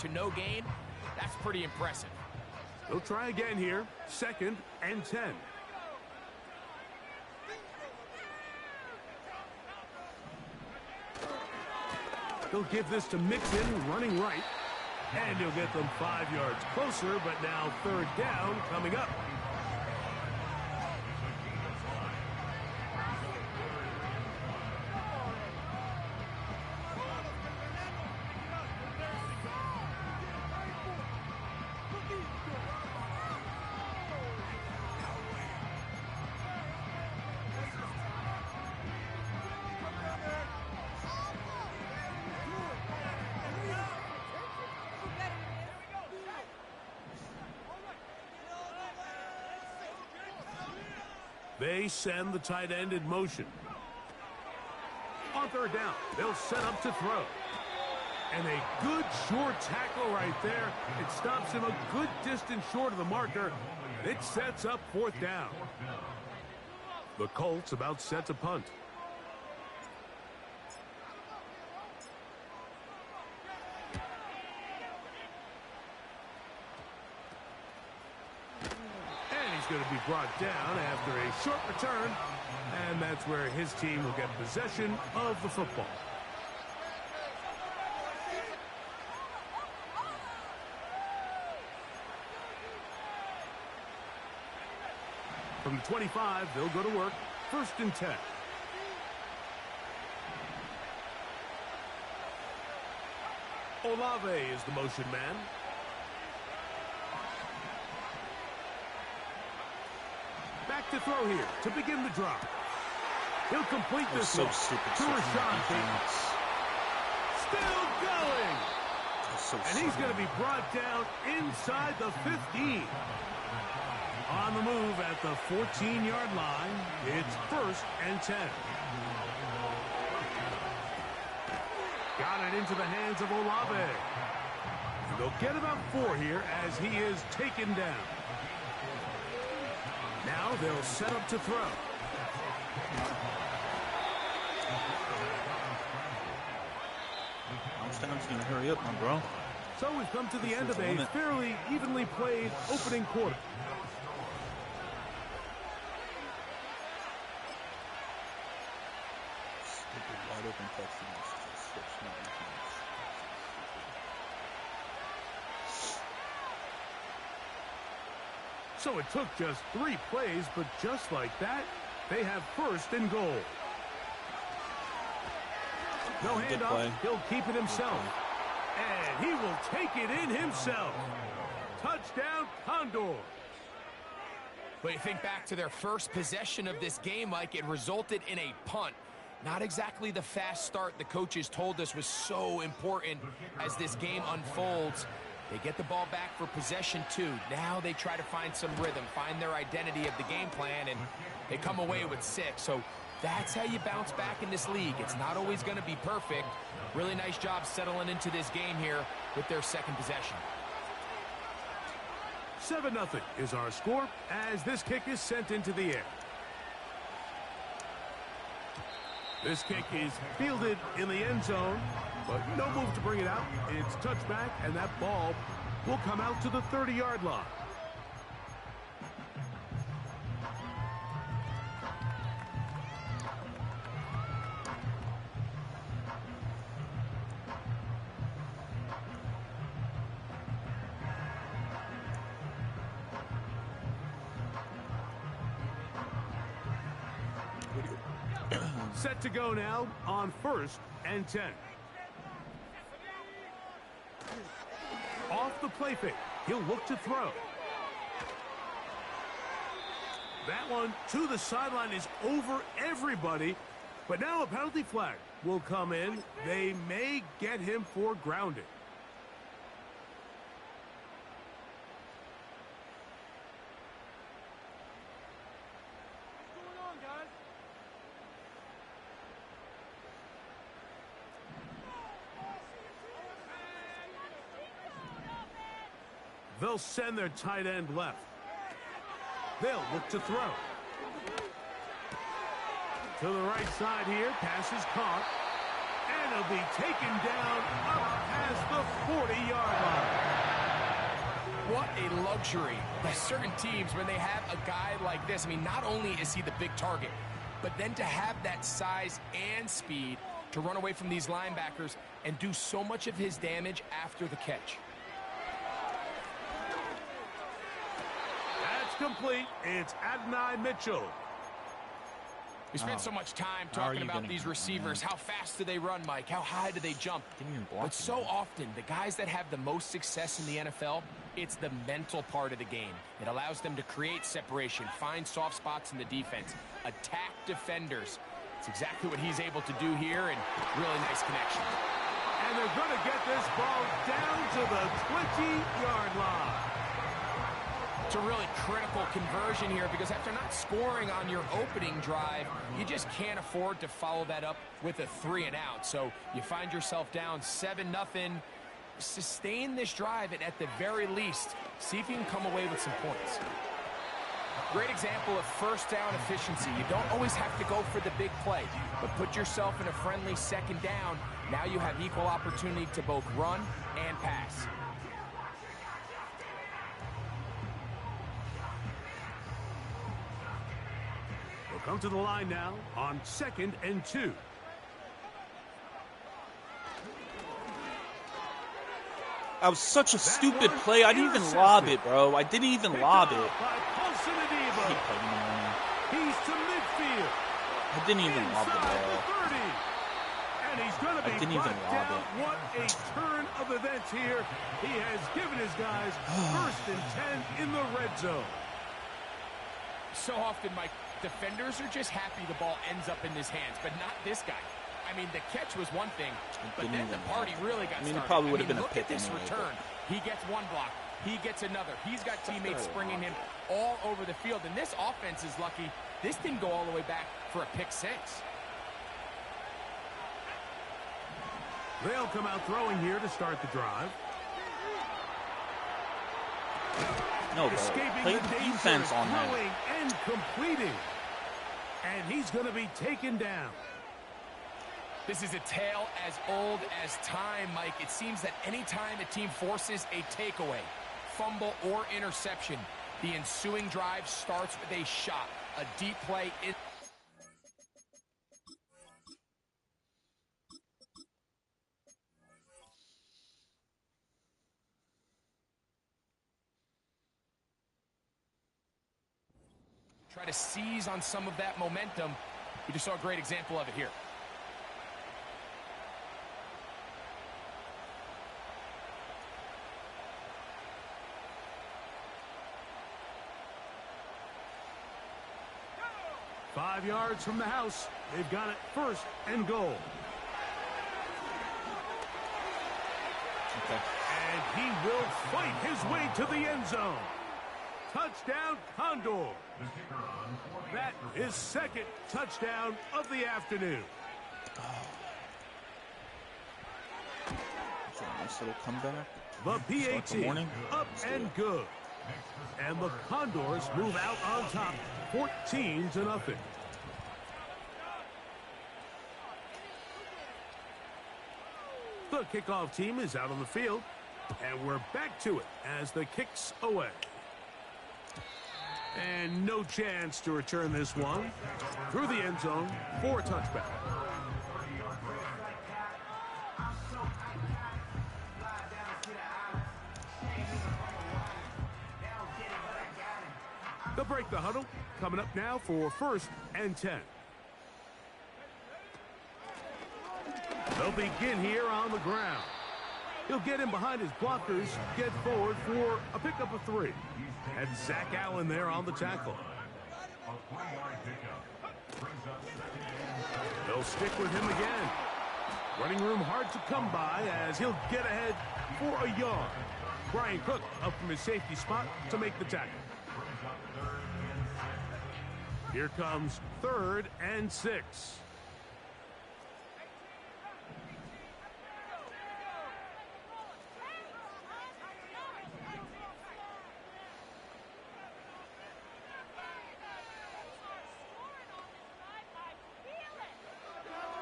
to no gain, that's pretty impressive. He'll try again here. 2nd and 10. He'll give this to Mixon, running right. And he'll get them 5 yards closer, but now 3rd down coming up. They send the tight end in motion. On 3rd down, they'll set up to throw. And a good short tackle right there. It stops him a good distance short of the marker. And it sets up 4th down. The Colts about set to punt. Going to be brought down after a short return, and that's where his team will get possession of the football. From the 25, they'll go to work. 1st and 10. Olave is the motion man. Back to throw here to begin the drive. He'll complete this one to Rashad Bateman. Still going. And he's going to be brought down inside the 15. On the move at the 14-yard line, it's 1st and 10. Got it into the hands of Olave. And they'll get about 4 here as he is taken down. Now they'll set up to throw. Amsterdam's going to hurry up, my bro. So we've come to the end of a fairly evenly played opening quarter. Stupid wide open touchdowns. So it took just 3 plays, but just like that, they have 1st and goal. No handoff. He'll keep it himself. And he will take it in himself. Touchdown, Condors. But you think back to their first possession of this game, Mike, it resulted in a punt. Not exactly the fast start the coaches told us was so important as this game unfolds. They get the ball back for possession 2. Now they try to find some rhythm, find their identity of the game plan, and they come away with 6. So that's how you bounce back in this league. It's not always going to be perfect. Really nice job settling into this game here with their 2nd possession. 7-0 is our score as this kick is sent into the air. This kick is fielded in the end zone, but no move to bring it out. It's touchback, and that ball will come out to the 30-yard line. Set to go now on 1st and 10. Off the play fake, he'll look to throw. That one to the sideline is over everybody, but now a penalty flag will come in. They may get him for grounding. They'll send their tight end left. They'll look to throw. To the right side here, pass is caught. And it'll be taken down up past the 40-yard line. what a luxury. There's certain teams, when they have a guy like this, I mean, not only is he the big target, but then to have that size and speed to run away from these linebackers and do so much of his damage after the catch. That's complete. It's Adonai Mitchell. We spent so much time talking about these receivers. How fast do they run, Mike? How high do they jump? But so often, the guys that have the most success in the NFL, it's the mental part of the game. It allows them to create separation, find soft spots in the defense, attack defenders. It's exactly what he's able to do here, and really nice connection. And they're going to get this ball down to the 20-yard line. It's a really critical conversion here because after not scoring on your opening drive, you just can't afford to follow that up with a 3-and-out. So you find yourself down 7-0. Sustain this drive and at the very least, see if you can come away with some points. Great example of first down efficiency. You don't always have to go for the big play, but put yourself in a friendly second down. Now you have equal opportunity to both run and pass. Come to the line now on 2nd and 2. That was such a stupid play. I didn't even lob it, bro. I didn't even lob it. He's to midfield. I didn't even lob the ball. And he's going to be I didn't even lob it. What a turn of events here. He has given his guys 1st and 10 in the red zone. So often, Mike, defenders are just happy the ball ends up in his hands, but not this guy. I mean, the catch was one thing, but then the party really got started. It probably would have been a pick. Look at this return. He gets one block. He gets another. He's got teammates springing him all over the field, and this offense is lucky. This didn't go all the way back for a pick-6. They'll come out throwing here to start the drive. No, bro. Play defense on that. Throwing and completing. And he's going to be taken down. This is a tale as old as time, Mike. It seems that any time a team forces a takeaway, fumble, or interception, the ensuing drive starts with a shot, a deep play. Try to seize on some of that momentum. We just saw a great example of it here. Five yards from the house. They've got it 1st and goal. Okay. And he will fight his way to the end zone. Touchdown, Condors. That is 2nd touchdown of the afternoon. That's a nice little comeback. The PAT up and good. And the Condors move out on top, 14-0. The kickoff team is out on the field, and we're back to it as the kick's away. And no chance to return this one through the end zone for a touchback. They'll break the huddle. Coming up now for 1st and 10. They'll begin here on the ground. He'll get in behind his blockers, get forward for a pickup of 3. And Zach Allen there on the tackle. They'll stick with him again. Running room hard to come by as he'll get ahead for a yard. Brian Cook up from his safety spot to make the tackle. Here comes 3rd and 6.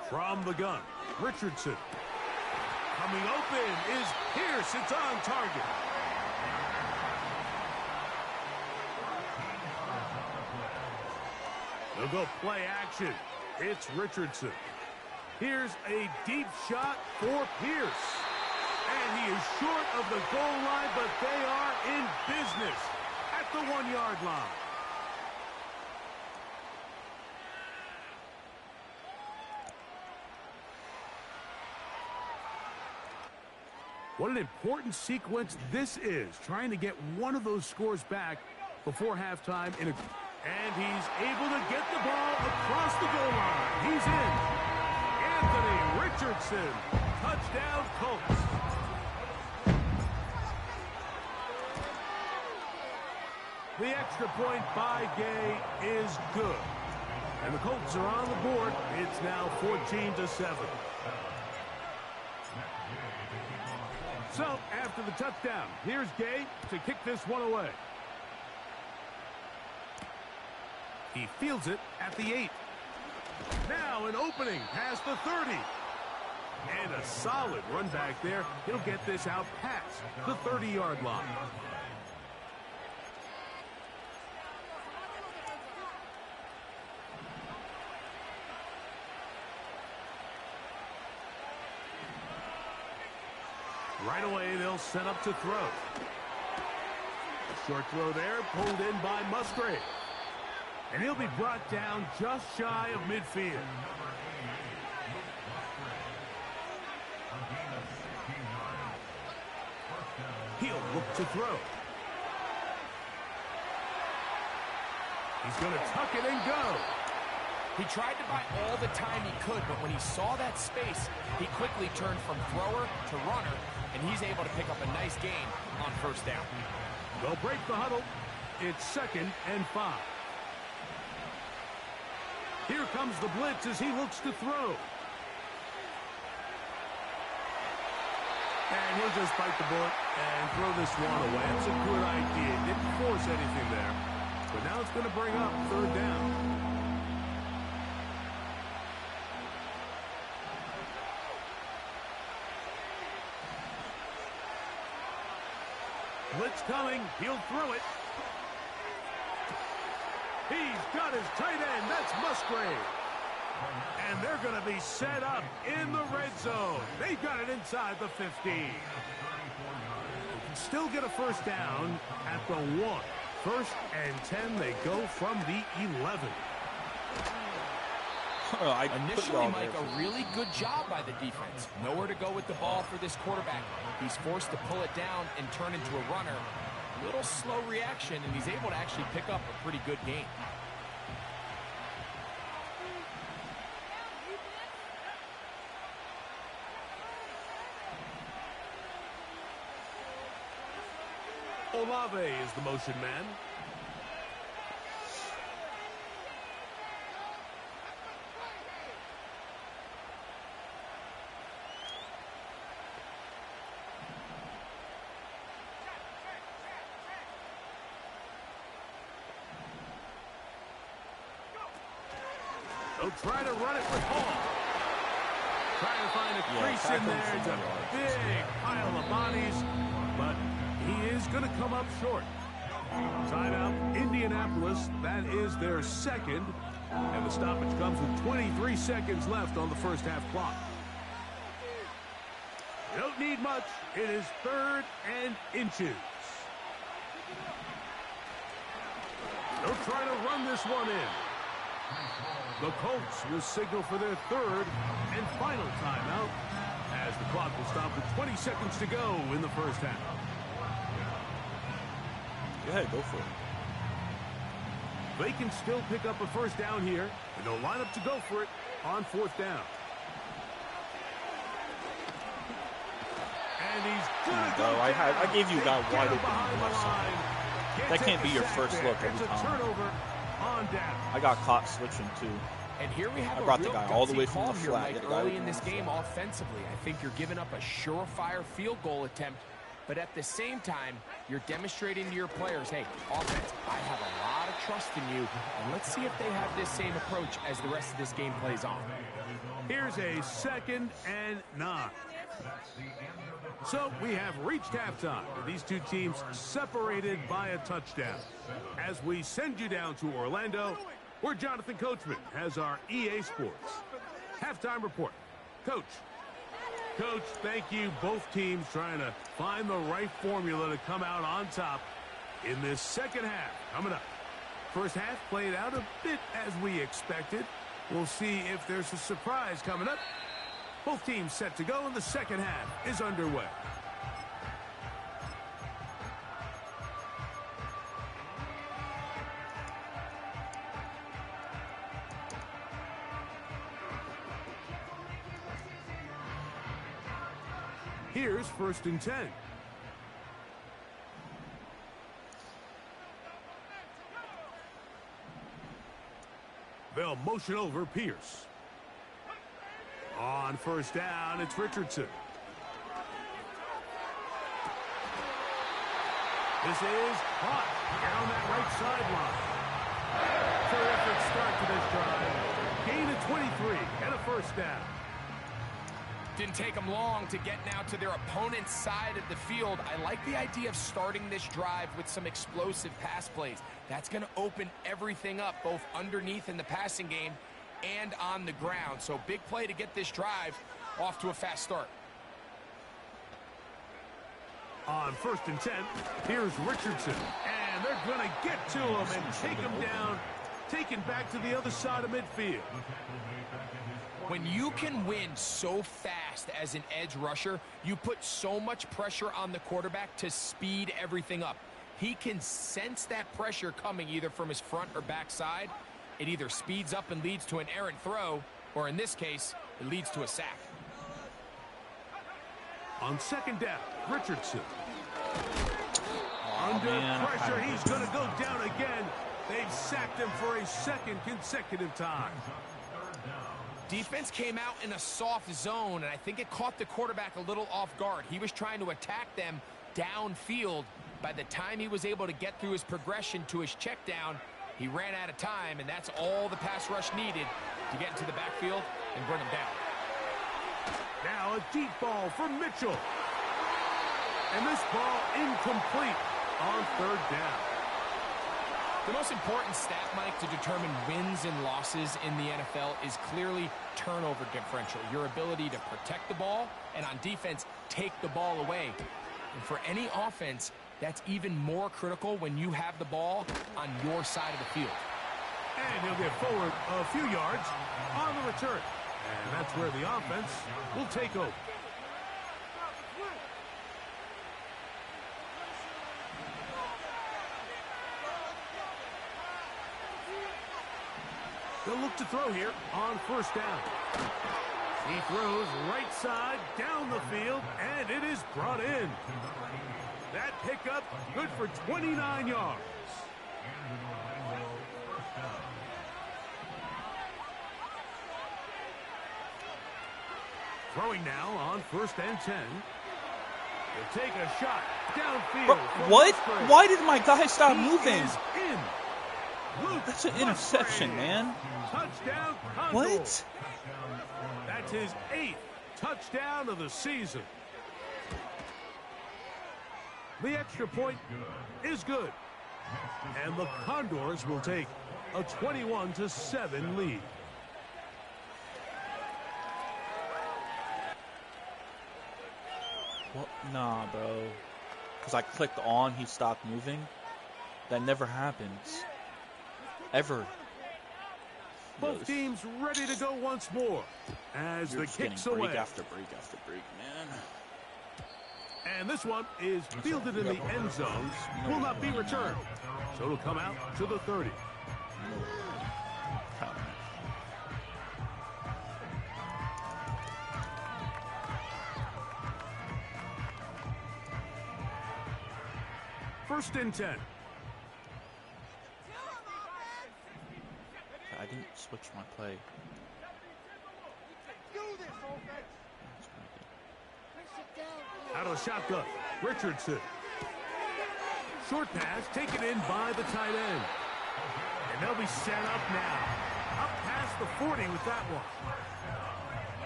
From the gun, Richardson. Coming open is Pierce. It's on target. They'll go play action. It's Richardson. Here's a deep shot for Pierce. And he is short of the goal line, but they are in business at the 1-yard line. What an important sequence this is, trying to get one of those scores back before halftime. And he's able to get the ball across the goal line. He's in. Anthony Richardson, touchdown Colts. The extra point by Gay is good. And the Colts are on the board. It's now 14-7. So, after the touchdown, here's Gay to kick this one away. He fields it at the 8. Now an opening past the 30. And a solid run back there. He'll get this out past the 30-yard line. Right away, they'll set up to throw. A short throw there, pulled in by Musgrave. And he'll be brought down just shy of midfield. He'll look to throw. He's going to tuck it and go. He tried to buy all the time he could, but when he saw that space, he quickly turned from thrower to runner, and he's able to pick up a nice gain on first down. They'll break the huddle. It's 2nd and 5. Here comes the blitz as he looks to throw. And he'll just bite the bullet and throw this one away. It's a good idea. Didn't force anything there. But now it's going to bring up 3rd down. Blitz coming. He'll throw it. He's got his tight end. That's Musgrave. And they're going to be set up in the red zone. They got it inside the 15. They can still get a first down at the 1. 1st and 10. They go from the 11. Initially, Mike, a really good job by the defense. Nowhere to go with the ball for this quarterback. He's forced to pull it down and turn into a runner. A little slow reaction, and he's able to actually pick up a pretty good gain. Olave is the motion man. They'll try to run it with Hall. Trying to find a crease in there. It's a big pile of bodies, but he is going to come up short. Timeout, Indianapolis. That is their 2nd. And the stoppage comes with 23 seconds left on the first half clock. You don't need much. It is 3rd and inches. They'll try to run this one in. The Colts will signal for their 3rd and final timeout as the clock will stop with 20 seconds to go in the first half. Go ahead, go for it. They can still pick up a first down here, and they'll line up to go for it on 4th down. And he's going to go. I gave you a guy wide open on the left side. That can't be your first look every time. Turnover on down. I got caught switching too. And here we have I brought the real guy all the way from call the here, flat. Mike, early in this game offensively. I think you're giving up a surefire field goal attempt, but at the same time, you're demonstrating to your players, hey, offense, I have a lot of trust in you, and let's see if they have this same approach as the rest of this game plays on. Here's a 2nd and 9. So we have reached halftime. These two teams separated by a touchdown. As we send you down to Orlando, We're Jonathan Coachman has our EA Sports halftime report. Coach, thank you. Both teams trying to find the right formula to come out on top in this second half. Coming up. First half played out a bit as we expected. We'll see if there's a surprise coming up. Both teams set to go, and the second half is underway. Here's 1st and 10. They'll motion over Pierce. On 1st down, it's Richardson. This is hot down that right sideline. Terrific start to this drive. Gain of 23 and a 1st down. Didn't take them long to get now to their opponent's side of the field. I like the idea of starting this drive with some explosive pass plays. That's going to open everything up, both underneath in the passing game and on the ground. So big play to get this drive off to a fast start. On 1st and 10, here's Richardson. And they're going to get to him and take him down, taken back to the other side of midfield. When you can win so fast as an edge rusher, you put so much pressure on the quarterback to speed everything up. He can sense that pressure coming either from his front or back side. It either speeds up and leads to an errant throw, or in this case, it leads to a sack. On 2nd down, Richardson. Under pressure, he's going to go down again. They've sacked him for a 2nd consecutive time. Defense came out in a soft zone, and I think it caught the quarterback a little off guard. He was trying to attack them downfield. By the time he was able to get through his progression to his check down, he ran out of time, and that's all the pass rush needed to get into the backfield and bring him down. Now a deep ball for Mitchell. And this ball incomplete on 3rd down. The most important stat, Mike, to determine wins and losses in the NFL is clearly turnover differential, your ability to protect the ball and on defense take the ball away. And for any offense, that's even more critical when you have the ball on your side of the field. And he'll get forward a few yards on the return. And that's where the offense will take over. They'll look to throw here on 1st down. He throws right side down the field, and it is brought in. That pickup good for 29 yards. Throwing now on 1st and 10. He'll take a shot downfield. Bro, what? Why did my guy stop moving? That's an interception, man. Touchdown, Condors. What? That's his 8th touchdown of the season. The extra point is good. And the Condors will take a 21-7 lead. What? Nah, bro. Because I clicked on, he stopped moving. That never happens. Ever. Both teams ready to go once more as the kicks away. Break after break after break, man. And this one is fielded in the end zone. Will not be returned. So it'll come out to the 30. First and 10. I didn't switch my play. Out of shotgun, Richardson. Short pass taken in by the tight end. And they'll be set up now. Up past the 40 with that one.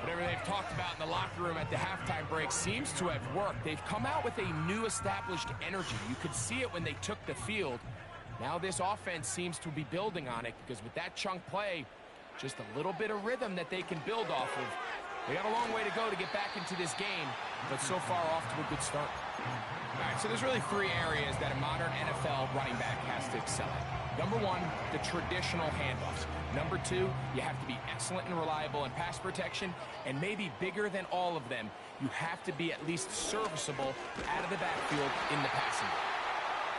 Whatever they've talked about in the locker room at the halftime break seems to have worked. They've come out with a new established energy. You could see it when they took the field. Now this offense seems to be building on it because with that chunk play, just a little bit of rhythm that they can build off of. They got a long way to go to get back into this game, but so far off to a good start. All right, so there's really three areas that a modern NFL running back has to excel at. Number one, the traditional handoffs. Number two, you have to be excellent and reliable in pass protection, and maybe bigger than all of them, you have to be at least serviceable out of the backfield in the passing game.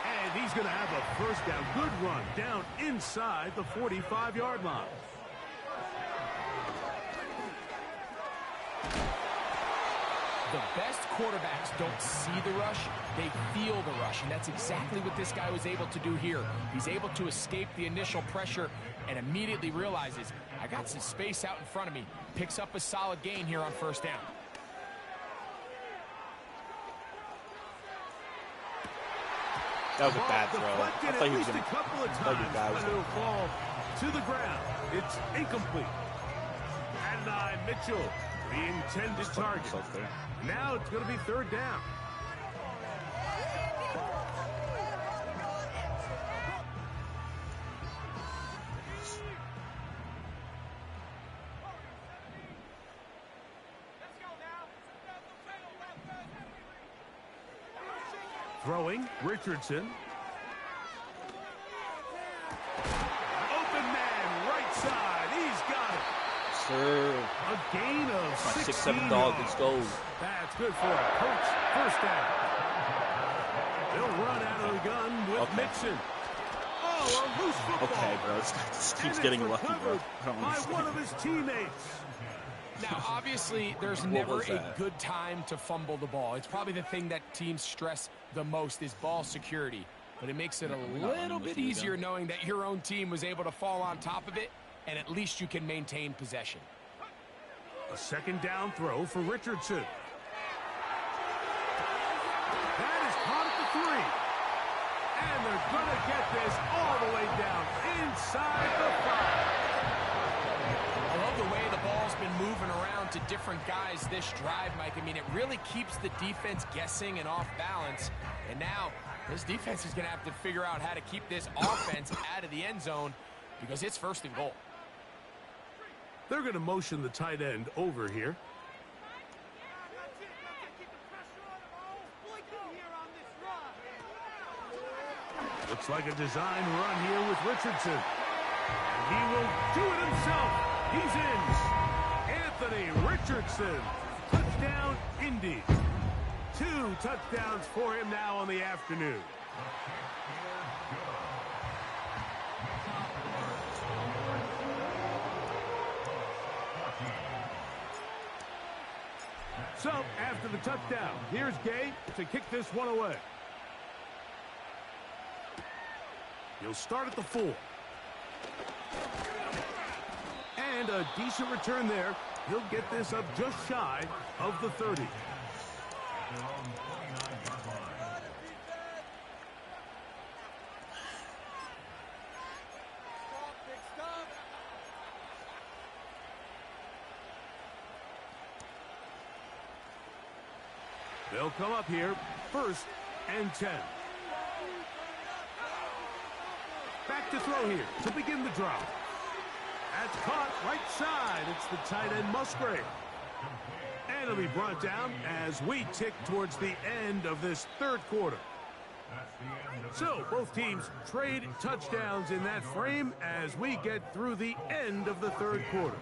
And he's going to have a first down. Good run down inside the 45-yard line. The best quarterbacks don't see the rush, they feel the rush, and that's exactly what this guy was able to do here. He's able to escape the initial pressure and immediately realizes, I got some space out in front of me. Picks up a solid gain here on first down. That was a bad throw. I thought he was going to couple of times, but it'll fall to the ground. It's incomplete. Adonai Mitchell, the intended target. Now it's going to be third down. Throwing, Richardson. Open man, right side. He's got it. Sir. A gain of 16 6-7 dog. Let's go. That's good for a coach. First down. They'll run out of the gun with Mixon. Oh, a loose football. Okay, bro. This keeps getting lucky, bro. By one of his teammates. Now, obviously, there's never a good time to fumble the ball. It's probably the thing that teams stress the most is ball security. But it makes it a little bit easier knowing that your own team was able to fall on top of it, and at least you can maintain possession. A second down throw for Richardson. That is caught at the 3. And they're going to get this all the way down inside the 5. I love the way the ball's been moving around to different guys this drive, Mike. I mean, it really keeps the defense guessing and off balance. And now this defense is going to have to figure out how to keep this offense out of the end zone because it's first and goal. They're going to motion the tight end over here. Looks like a design run here with Richardson. And he will do it himself. He's in. Anthony Richardson. Touchdown, Indy. 2 touchdowns for him now on the afternoon. So, after the touchdown, here's Gay to kick this one away. He'll start at the 4. And a decent return there. He'll get this up just shy of the 30. They'll come up here, 1st and 10. Back to throw here to begin the drop. That's caught right side. It's the tight end Musgrave. And it'll be brought down as we tick towards the end of this third quarter. So both teams trade touchdowns in that frame as we get through the end of the third quarter.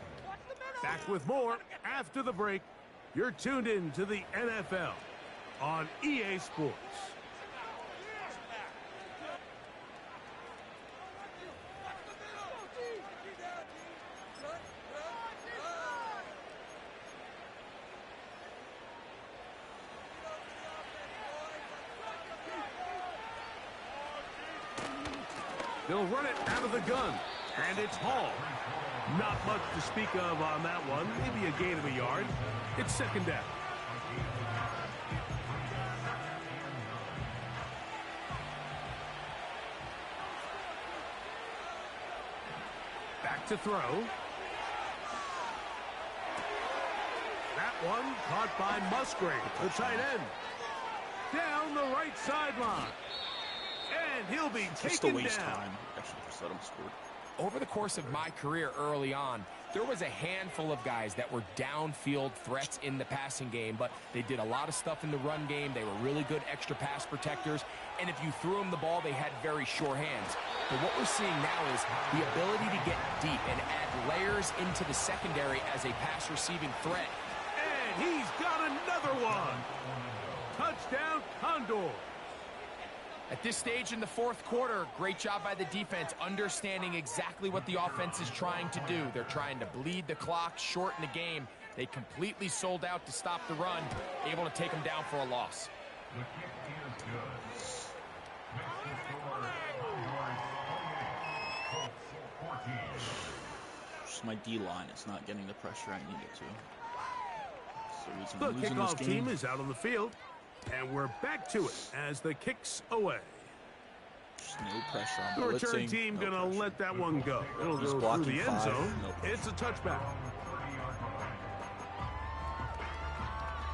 Back with more after the break. You're tuned in to the NFL on EA Sports. They'll run it out of the gun, and it's Hall. Not much to speak of on that one. Maybe a gain of a yard. It's second down. Back to throw. That one caught by Musgrave, the tight end. Down the right sideline. And he'll be Just taken to waste down. time. I should just let him score. Over the course of my career early on, there was a handful of guys that were downfield threats in the passing game, but they did a lot of stuff in the run game. They were really good extra pass protectors, and if you threw them the ball, they had very sure hands. But what we're seeing now is the ability to get deep and add layers into the secondary as a pass receiving threat. And he's got another one. Touchdown, Condors. At this stage in the fourth quarter, great job by the defense, understanding exactly what the offense is trying to do. They're trying to bleed the clock, shorten the game. They completely sold out to stop the run, able to take them down for a loss. Just my D-line is not getting the pressure I need it to. That's the The reason I'm losing kickoff this game. team is out on the field. And we're back to it as the kick's away. Just no pressure on The blitzing. return team no gonna pressure. let that one go. It'll He's go through blocking the end 5, zone. no pressure. It's a touchback.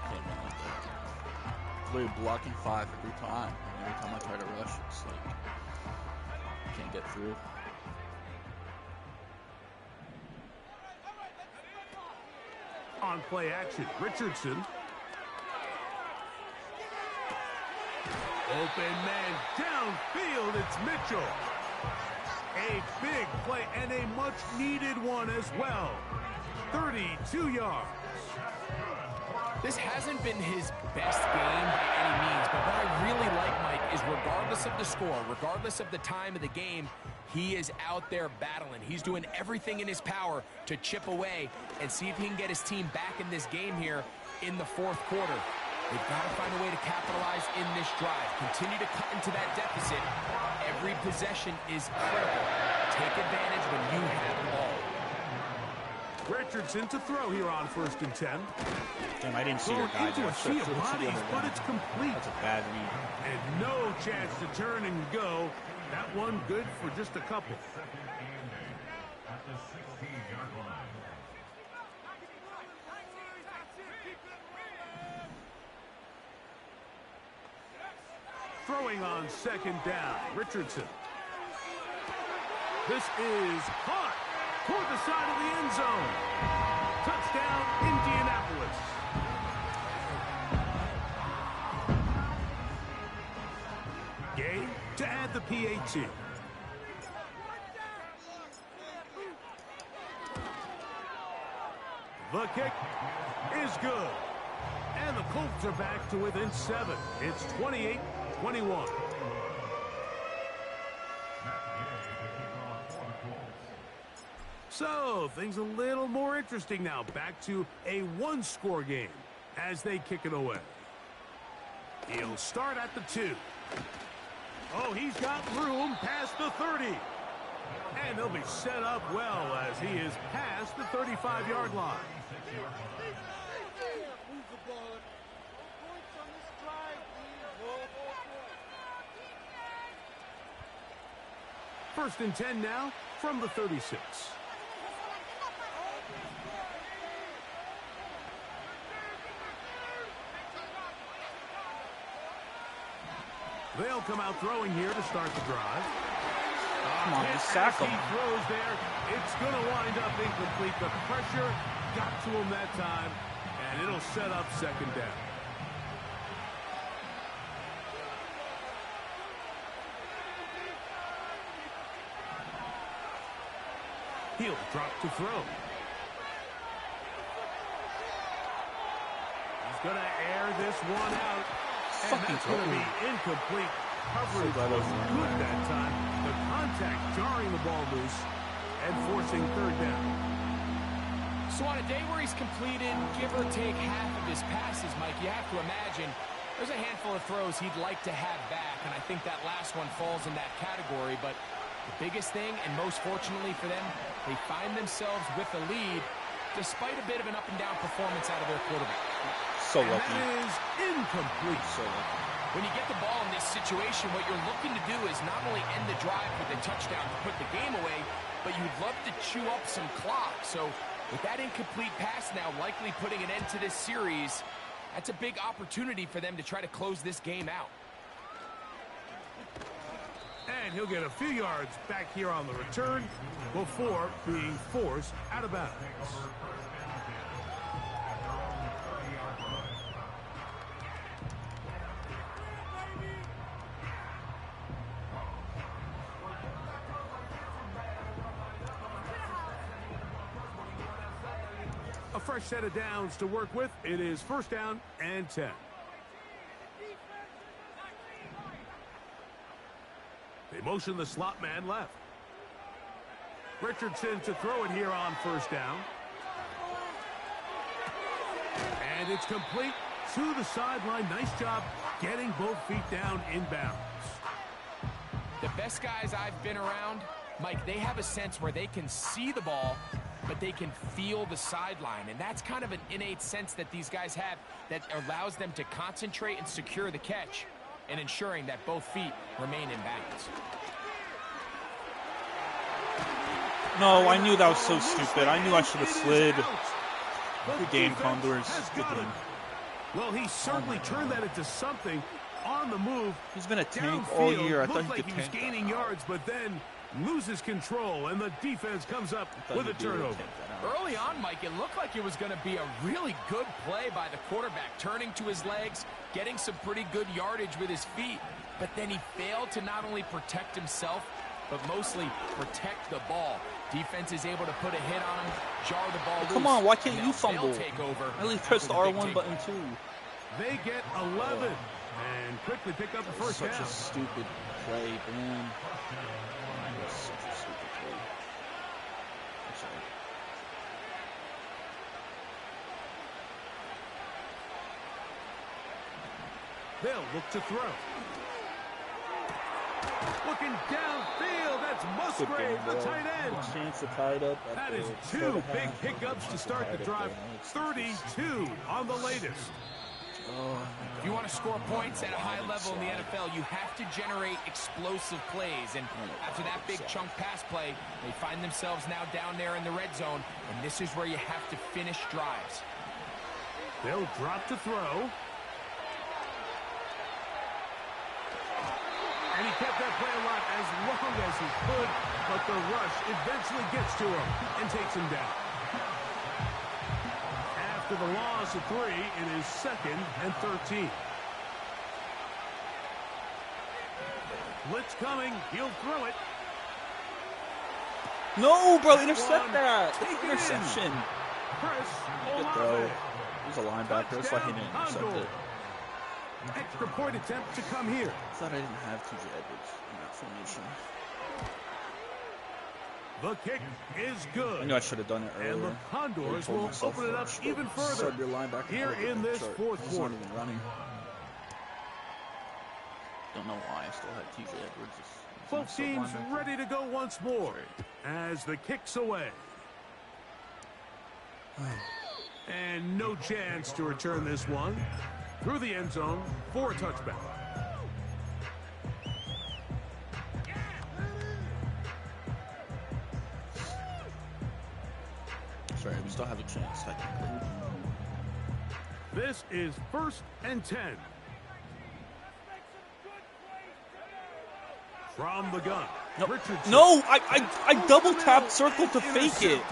Can't run like that. Literally blocking 5 every time. And every time I try to rush, it's like I can't get through. On play action, Richardson. Open man downfield, it's Mitchell. A big play and a much needed one as well. 32 yards. This hasn't been his best game by any means, but what I really like, Mike, is regardless of the score, regardless of the time of the game, he is out there battling. He's doing everything in his power to chip away and see if he can get his team back in this game here in the fourth quarter. They've got to find a way to capitalize in this drive. Continue to cut into that deficit. Every possession is critical. Take advantage when you have the ball. Richardson to throw here on 1st and 10. Damn, I didn't see your Thrown guy into there. a sea of bodies, but it's complete. That's a bad read. And no chance to turn and go. That one good for just a couple. Throwing on 2nd down, Richardson. This is caught toward the side of the end zone. Touchdown, Indianapolis. Gay to add the PAT. The kick is good. And the Colts are back to within 7. It's 28-21. So, things a little more interesting now. Back to a one-score game as they kick it away. He'll start at the 2. Oh, he's got room past the 30. And he'll be set up well as he is past the 35-yard line. First and 10 now from the 36. They'll come out throwing here to start the drive. Come on, just sack him. He throws there. It's going to wind up incomplete. The pressure got to him that time, and it'll set up 2nd down. He'll drop to throw. He's going to air this one out. And that's going to be incomplete. Coverage was good that time. The contact jarring the ball loose and forcing 3rd down. So on a day where he's completed, give or take half of his passes, Mike, you have to imagine there's a handful of throws he'd like to have back, and I think that last one falls in that category. But the biggest thing, and most fortunately for them, they find themselves with a lead despite a bit of an up-and-down performance out of their quarterback. So And lucky. that is incomplete. So lucky. When you get the ball in this situation, what you're looking to do is not only end the drive with a touchdown to put the game away, but you'd love to chew up some clock. So with that incomplete pass now likely putting an end to this series, that's a big opportunity for them to try to close this game out. And he'll get a few yards back here on the return before being forced out of bounds. A fresh set of downs to work with. It is first down and 10. They motion the slot man left. Richardson to throw it here on first down. And it's complete to the sideline. Nice job getting both feet down in bounds. The best guys I've been around, Mike, they have a sense where they can see the ball, but they can feel the sideline. And that's kind of an innate sense that these guys have that allows them to concentrate and secure the catch and ensuring that both feet remain in bounds. No, I knew that was so stupid. I knew I should have slid. Good game, Condors. Good game. Well, he certainly turned that into something on the move. He's been a tank all year. I thought he could he was tank gaining yards, but then loses control, and the defense comes up with a turnover. Early on, Mike, it looked like it was going to be a really good play by the quarterback, turning to his legs, getting some pretty good yardage with his feet, but then he failed to not only protect himself, but mostly protect the ball. Defense is able to put a hit on him, jar the ball loose. Come on, why can't you fumble? Take over. At least press the R1 button too. They get 11 and quickly pick up the first down. Such a stupid play, man. Such a stupid play. I'm sorry. They'll look to throw. Looking downfield, that's Musgrave, the tight end. Good chance to tie it up. That is two big hiccups to start the drive. 32 on the latest. If you want to score points at a high level in the NFL, you have to generate explosive plays. And after that big chunk pass play, they find themselves now down there in the red zone. And this is where you have to finish drives. They'll drop to throw. And he kept that play alive as long as he could, but the rush eventually gets to him and takes him down. After the loss of 3, it is 2nd and 13. Blitz coming. He'll throw it. No, bro, intercept that. Interception. Chris Good throw. He's a linebacker. That's why he didn't intercept it. Extra point attempt to come here. I thought I didn't have T.J. Edwards in that formation. The kick is good. I knew I should have done it earlier. And the Condors will open it up even further here in this fourth quarter. He's not even running. Don't know why I still had T.J. Edwards. Both teams ready to go once more as the kick's away. And no chance to return this one through the end zone for a touchback. Sorry, we still have a chance technically. This is 1st and 10. From the gun. No, I double tapped circle to fake it.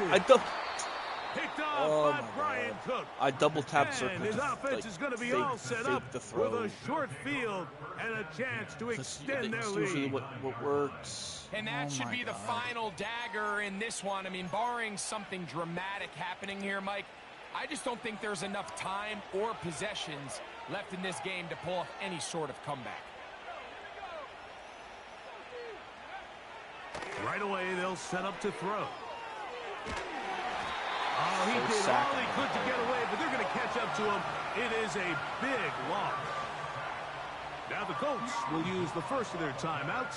Picked off by Brian Cook. I double tapped circle. And his offense is going to be all set up with a short field and a chance to extend their lead. Usually what works. And that should be the final dagger in this one. I mean, barring something dramatic happening here, Mike, I just don't think there's enough time or possessions left in this game to pull off any sort of comeback. Right away, they'll set up to throw. Oh, he did all he could to get away, but they're going to catch up to him. It is a big loss. Now the Colts will use the first of their timeouts,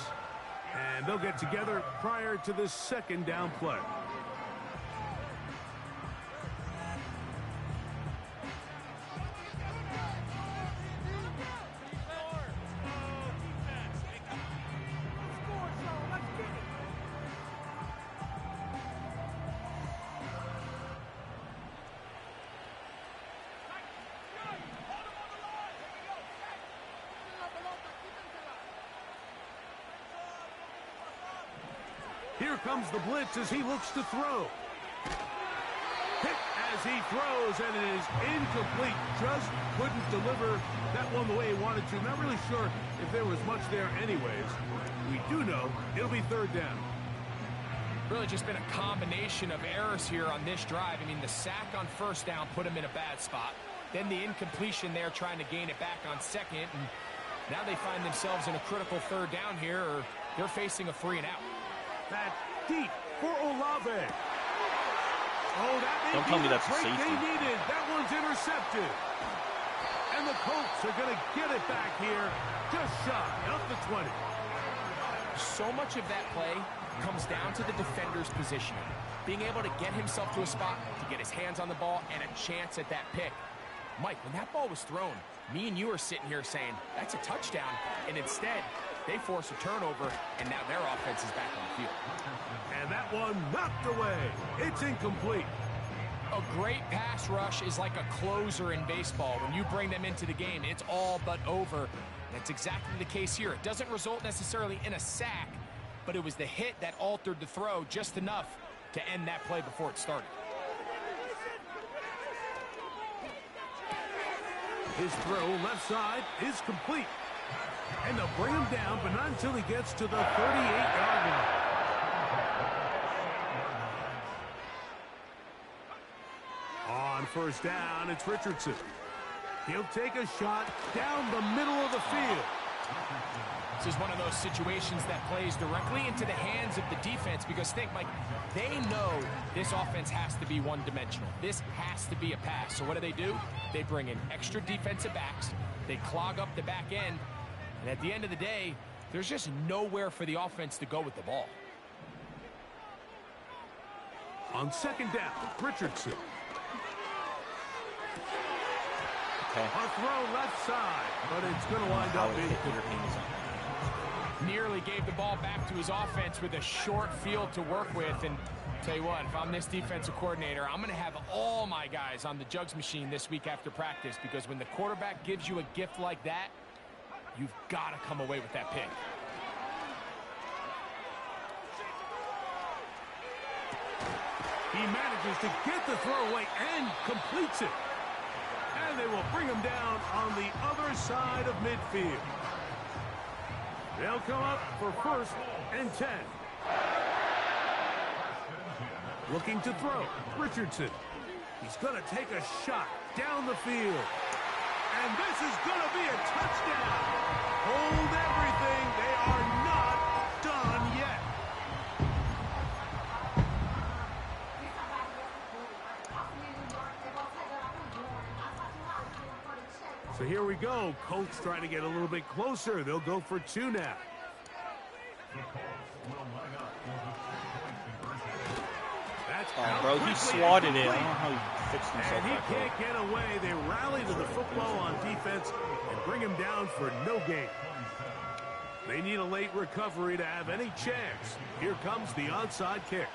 and they'll get together prior to this 2nd down play. Here comes the blitz as he looks to throw. Hit as he throws, and it is incomplete. Just couldn't deliver that one the way he wanted to. Not really sure if there was much there anyways. We do know it'll be third down. Really just been a combination of errors here on this drive. I mean, the sack on first down put him in a bad spot. Then the incompletion there trying to gain it back on second. And now they find themselves in a critical third down here, or they're facing a 3 and out. That deep for Olave. Oh, that may Don't be tell me the that's a break safety. they needed. That one's intercepted. And the Colts are going to get it back here just shy of the 20. So much of that play comes down to the defender's positioning. Being able to get himself to a spot, to get his hands on the ball, and a chance at that pick. Mike, when that ball was thrown, me and you are sitting here saying, that's a touchdown. And instead, they force a turnover, and now their offense is back on the field. And that one knocked away. It's incomplete. A great pass rush is like a closer in baseball. When you bring them into the game, it's all but over. And that's exactly the case here. It doesn't result necessarily in a sack, but it was the hit that altered the throw just enough to end that play before it started. His throw left side is complete. And they'll bring him down, but not until he gets to the 38-yard line. On first down, it's Richardson. He'll take a shot down the middle of the field. This is one of those situations that plays directly into the hands of the defense, because think, Mike, they know this offense has to be one-dimensional. This has to be a pass. So what do? They bring in extra defensive backs. They clog up the back end. And at the end of the day, there's just nowhere for the offense to go with the ball. On second down, Richardson. Okay. A throw left side, but it's going to wind up being nearly gave the ball back to his offense with a short field to work with. And tell you what, if I'm this defensive coordinator, I'm going to have all my guys on the jugs machine this week after practice, because when the quarterback gives you a gift like that, you've got to come away with that pick. He manages to get the throw away and completes it. And they will bring him down on the other side of midfield. They'll come up for first and 10. Looking to throw, Richardson. He's going to take a shot down the field. And this is going to be a touchdown. Hold everything. They are not done yet. So here we go. Colts trying to get a little bit closer. They'll go for 2 now. That's bro, he swatted it. I don't know how he fixed himself. And he back can't up. get away. They rally to the football on defense and bring him down for no gain. They need a late recovery to have any chance. Here comes the onside kick.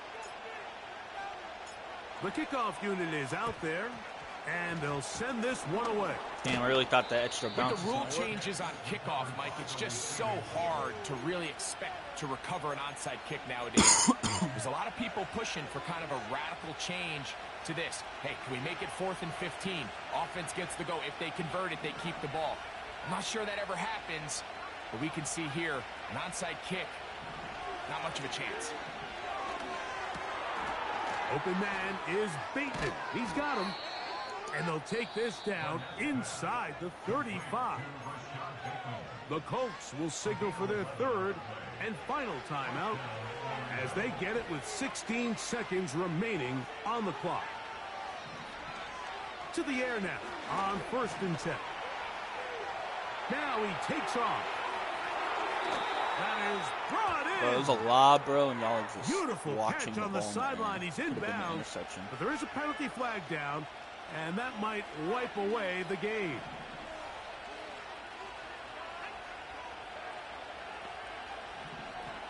The kickoff unit is out there, and they'll send this one away. Damn, I really thought that extra bounce. With the rule changes on kickoff, Mike, it's just so hard to really expect to recover an onside kick nowadays. There's a lot of people pushing for kind of a radical change to this. Hey, can we make it 4th and 15? Offense gets the go. If they convert it, they keep the ball. I'm not sure that ever happens, but we can see here an onside kick, not much of a chance. Open man is Bateman. He's got him. And they'll take this down inside the 35. The Colts will signal for their third and final timeout as they get it with 16 seconds remaining on the clock. To the air now on 1st and 10. Now he takes off. That is brought in. Bro, it was a lob, bro, and y'all are just Beautiful watching catch on the ball, sideline. man. He's Could've been an inbounds, interception. but there is a penalty flag down, and that might wipe away the game.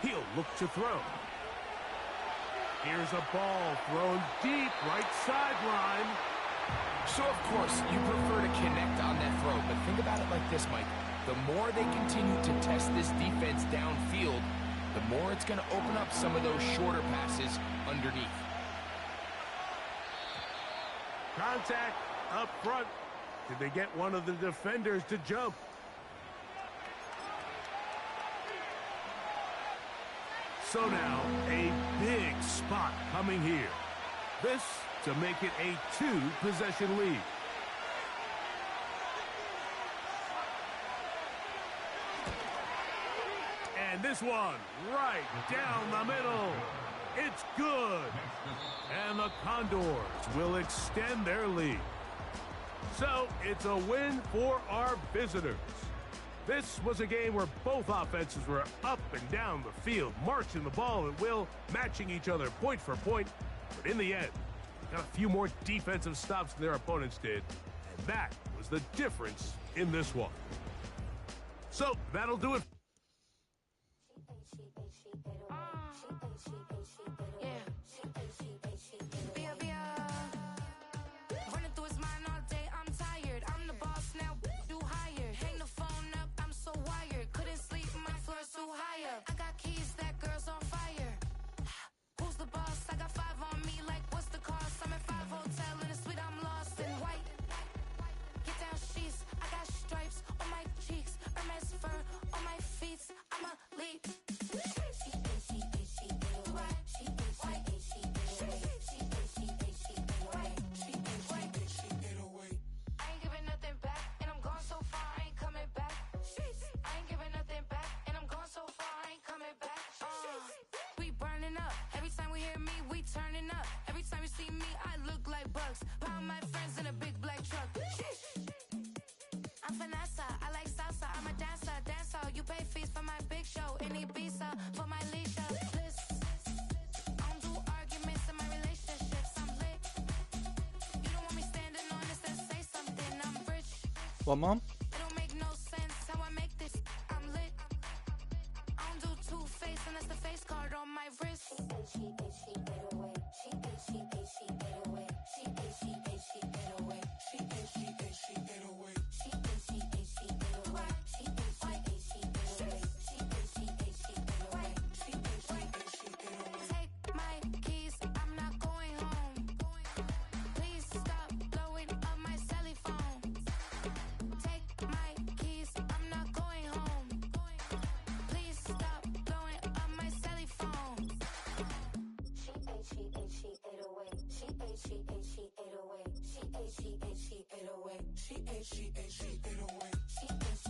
He'll look to throw. Here's a ball thrown deep, right sideline. So, of course, you prefer to connect on that throw, but think about it like this, Mike. The more they continue to test this defense downfield, the more it's going to open up some of those shorter passes underneath. Contact up front. Did they get one of the defenders to jump? So now, a big spot coming here. This to make it a 2-possession lead. And this one, right down the middle. It's good. And the Condors will extend their lead. So it's a win for our visitors. This was a game where both offenses were up and down the field, marching the ball at will, matching each other point for point. But in the end, got a few more defensive stops than their opponents did. And that was the difference in this one. So that'll do it. What, Mom? It don't make no sense how I make this. I'm lit. I don't do two-face unless the face card on my wrist. Take my keys, I'm not going home. Please stop blowing up my celly phone. Take my keys, I'm not going home. Please stop blowing up my celly phone. She